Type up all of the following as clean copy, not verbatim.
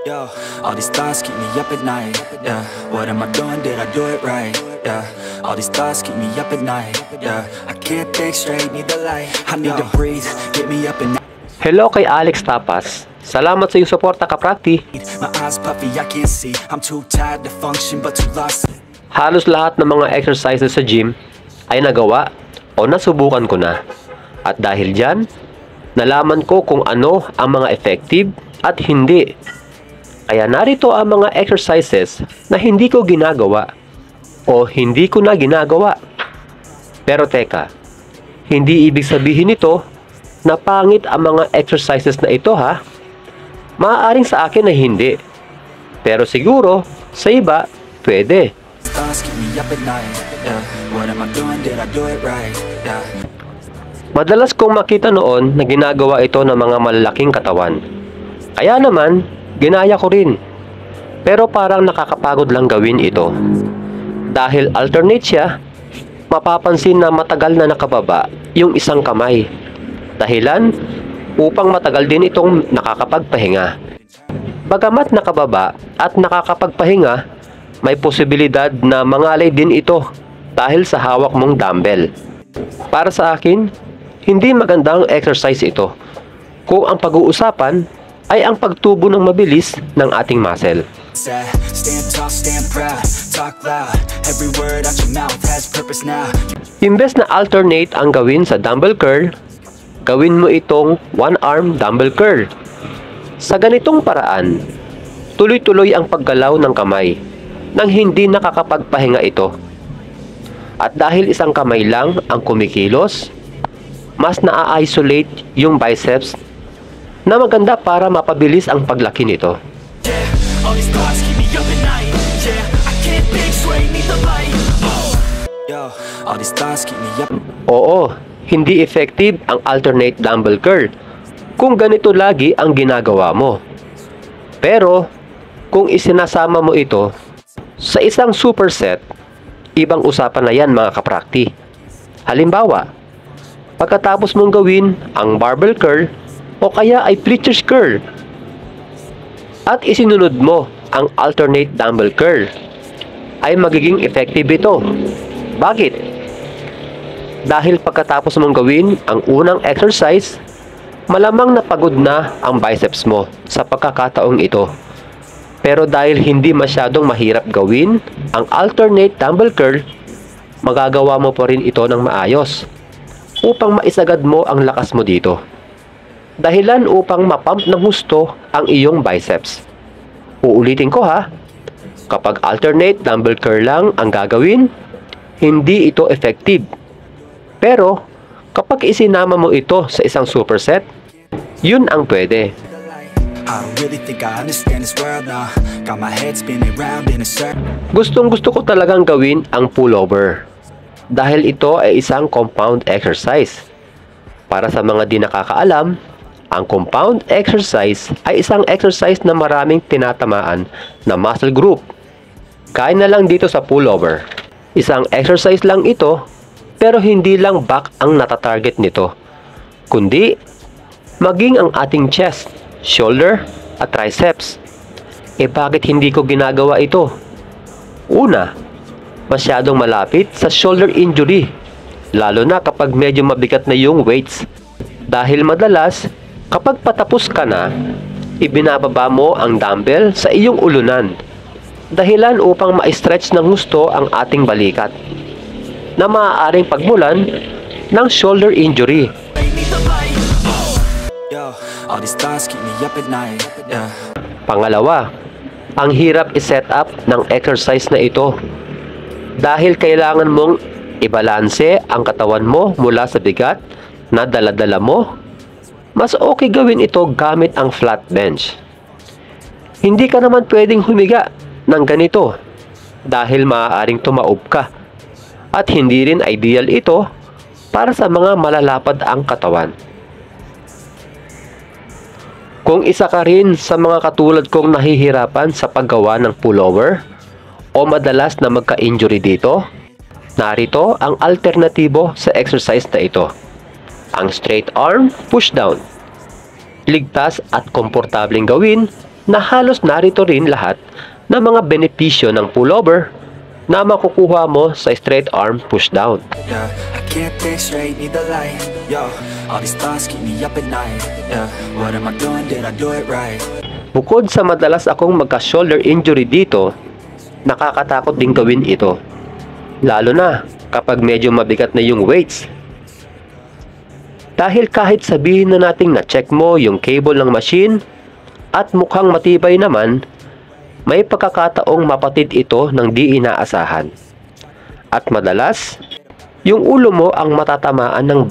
Yo, all these thoughts keep me up at night. Yeah, what am I doing? Did I do it right? Yeah, all these thoughts keep me up at night. Yeah, I can't think straight, need the light. I need to breathe, get me up and Hello kay Alex Tapas. Salamat sa iyong suporta ka-prakti. my eyes puffy, I can't see. I'm too tired to function, but too lost. Halos lahat ng mga exercises sa gym ay nagawa o nasubukan ko na. At dahil dyan, nalaman ko kung ano ang mga effective at hindi. Kaya narito ang mga exercises na hindi ko ginagawa o hindi ko na ginagawa. Pero teka, hindi ibig sabihin nito na pangit ang mga exercises na ito ha. Maaaring sa akin na hindi. Pero siguro sa iba, pwede. Thoughts keep me up at night. Yeah, what am I doing? Did I do it right? Yeah. Madalas kong makita noon na ginagawa ito ng mga malalaking katawan. Kaya naman, ginaya ko rin. Pero parang nakakapagod lang gawin ito. Dahil alternate siya, mapapansin na matagal na nakababa yung isang kamay. Dahilan, upang matagal din itong nakakapagpahinga. Bagamat nakababa at nakakapagpahinga, may posibilidad na mangalay din ito dahil sa hawak mong dumbbell. Para sa akin, hindi magandang exercise ito kung ang pag-uusapan ay ang pagtubo ng mabilis ng ating muscle. Stand tall, stand proud, talk loud. Every word out your mouth has purpose now. Imbes na alternate ang gawin sa dumbbell curl, gawin mo itong one-arm dumbbell curl. Sa ganitong paraan, tuloy-tuloy ang paggalaw ng kamay nang hindi nakakapagpahinga ito. At dahil isang kamay lang ang kumikilos, mas na-isolate yung biceps na maganda para mapabilis ang paglaki nito. Yeah, all these thoughts keep me up at night. Yeah, I can't think straight, need the light. Oh. Yo, all these thoughts keep me up. Oo, hindi effective ang alternate dumbbell curl kung ganito lagi ang ginagawa mo. Pero, kung isinasama mo ito sa isang superset, ibang usapan na yan mga kaprakti. Halimbawa, pagkatapos mong gawin ang barbell curl o kaya ay preacher's curl at isinunod mo ang alternate dumbbell curl, ay magiging effective ito. Bakit? Dahil pagkatapos mong gawin ang unang exercise, malamang napagod na ang biceps mo sa pagkakataong ito. Pero dahil hindi masyadong mahirap gawin ang alternate dumbbell curl, magagawa mo pa rin ito ng maayos upang maisagad mo ang lakas mo dito. Dahilan upang mapump ng husto ang iyong biceps. Uulitin ko ha, kapag alternate dumbbell curl lang ang gagawin, hindi ito effective. Pero kapag isinama mo ito sa isang superset, yun ang pwede. I don't really think I understand this world now. Got my head spinning round in a circle. Gustong-gusto ko talagang gawin ang pullover dahil ito ay isang compound exercise. Para sa mga di nakakaalam, ang compound exercise ay isang exercise na maraming tinatamaan na muscle group. Kaya na lang dito sa pullover. Isang exercise lang ito, pero hindi lang back ang natatarget nito, kundi maging ang ating chest, shoulder at triceps. Bakit hindi ko ginagawa ito? Una, masyadong malapit sa shoulder injury, lalo na kapag medyo mabigat na yung weights. Dahil madalas, kapag patapos ka na, ibinababa mo ang dumbbell sa iyong ulunan. Dahilan upang ma-stretch ng gusto ang ating balikat na maaaring pagmulan ng shoulder injury. Yo, all these thoughts keep me up at night. Yeah. Pangalawa, ang hirap i-set up ng exercise na ito dahil kailangan mong ibalanse ang katawan mo mula sa bigat na dala-dala mo. Mas okay gawin ito gamit ang flat bench. Hindi ka naman pwedeng humiga ng ganito dahil maaaring tumaob ka at hindi rin ideal ito para sa mga malalapad ang katawan. Kung isa ka rin sa mga katulad kong nahihirapan sa paggawa ng pullover o madalas na magka-injury dito, narito ang alternatibo sa exercise na ito. Ang straight arm push down. Ligtas at komportableng gawin na halos narito rin lahat ng mga benepisyo ng pullover na makukuha mo sa straight arm pushdown. Yeah, I can't think straight, need the light. Yo, all these thoughts keep me up at night. Yeah, what am I doing? Did I do it right? Bukod sa madalas akong magka-shoulder injury dito, nakakatakot din gawin ito. Lalo na kapag medyo mabigat na yung weights. Dahil kahit sabihin na nating na-check mo yung cable ng machine at mukhang matibay naman, may pagkakataong mapatid ito ng di inaasahan. At madalas, yung ulo mo ang matatamaan ng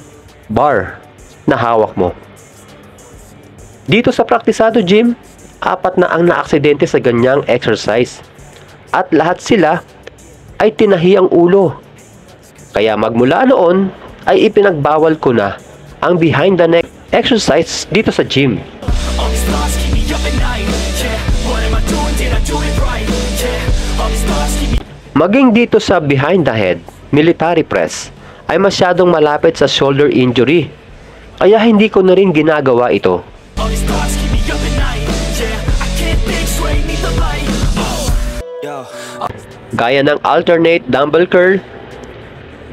bar na hawak mo. Dito sa Praktisado Gym, 4 na ang naaksidente sa ganyang exercise. At lahat sila ay tinahi ang ulo. Kaya magmula noon ay ipinagbawal ko na ang behind the neck exercise dito sa gym. All these thoughts keep me up at night. Yeah, what am I doing? Did I do it right? Yeah, all these thoughts keep me. Maging dito sa behind the head, military press, ay masyadong malapit sa shoulder injury. Kaya hindi ko na rin ginagawa ito. All these thoughts keep me up at night. Yeah, I can't think straight, need the light. Yo, Gaya ng alternate dumbbell curl,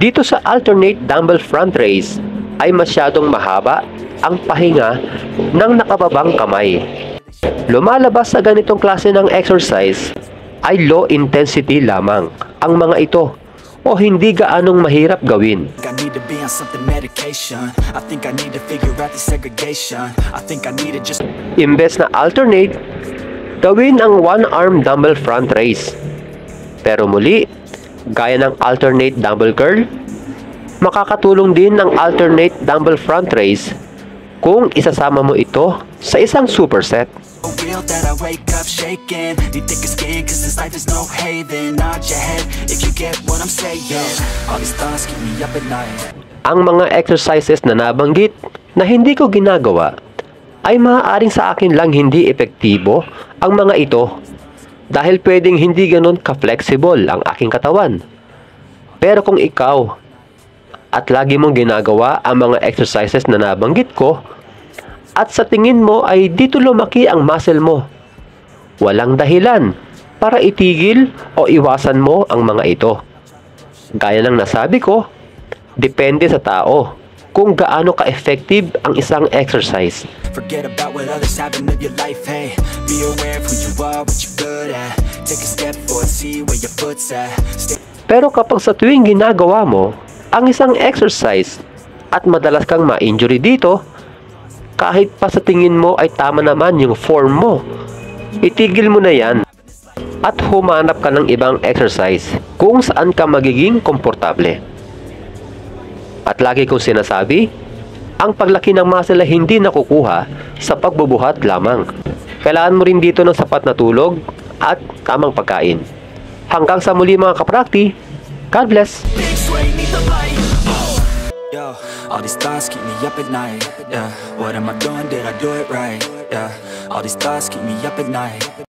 dito sa alternate dumbbell front raise ay masyadong mahaba ang pahinga ng nakababang kamay. Lumalabas sa ganitong klase ng exercise ay low intensity lamang ang mga ito o hindi gaanong mahirap gawin. I need to be on something medication. I think I need to figure out the segregation. I think I need to just. Imbes na alternate, gawin ang one arm dumbbell front raise. Pero muli, gaya ng alternate dumbbell curl, makakatulong din ang alternate dumbbell front raise kung isasama mo ito sa isang superset. Real that I wake up shaking. Need thicker skin cause this life is no haven. Nod your head if you get what I'm saying. All these thoughts keep me up at night. Ang mga exercises na nabanggit na hindi ko ginagawa ay maaaring sa akin lang hindi epektibo ang mga ito dahil pwedeng hindi ganun ka-flexible ang aking katawan. Pero kung ikaw at lagi mong ginagawa ang mga exercises na nabanggit ko at sa tingin mo ay dito lumaki ang muscle mo, walang dahilan para itigil o iwasan mo ang mga ito. Gaya ng nasabi ko, depende sa tao kung gaano ka-effective ang isang exercise. Forget about what others have and live your life, hey. Be aware of who you are, what you're good at. Take a step forward, see where your foot's at. Pero kapag sa tuwing ginagawa mo ang isang exercise at madalas kang ma-injury dito, kahit pa sa tingin mo ay tama naman yung form mo, itigil mo na yan at humanap ka ng ibang exercise kung saan ka magiging komportable. At lagi kong sinasabi, ang paglaki ng muscle ay hindi nakukuha sa pagbubuhat lamang. Kailangan mo rin dito ng sapat na tulog at tamang pagkain. Hanggang sa muli mga kaprakti, God bless! Yo, all these thoughts keep me up at night. Yeah, what am I doing? Did I do it right? Yeah, all these thoughts keep me up at night.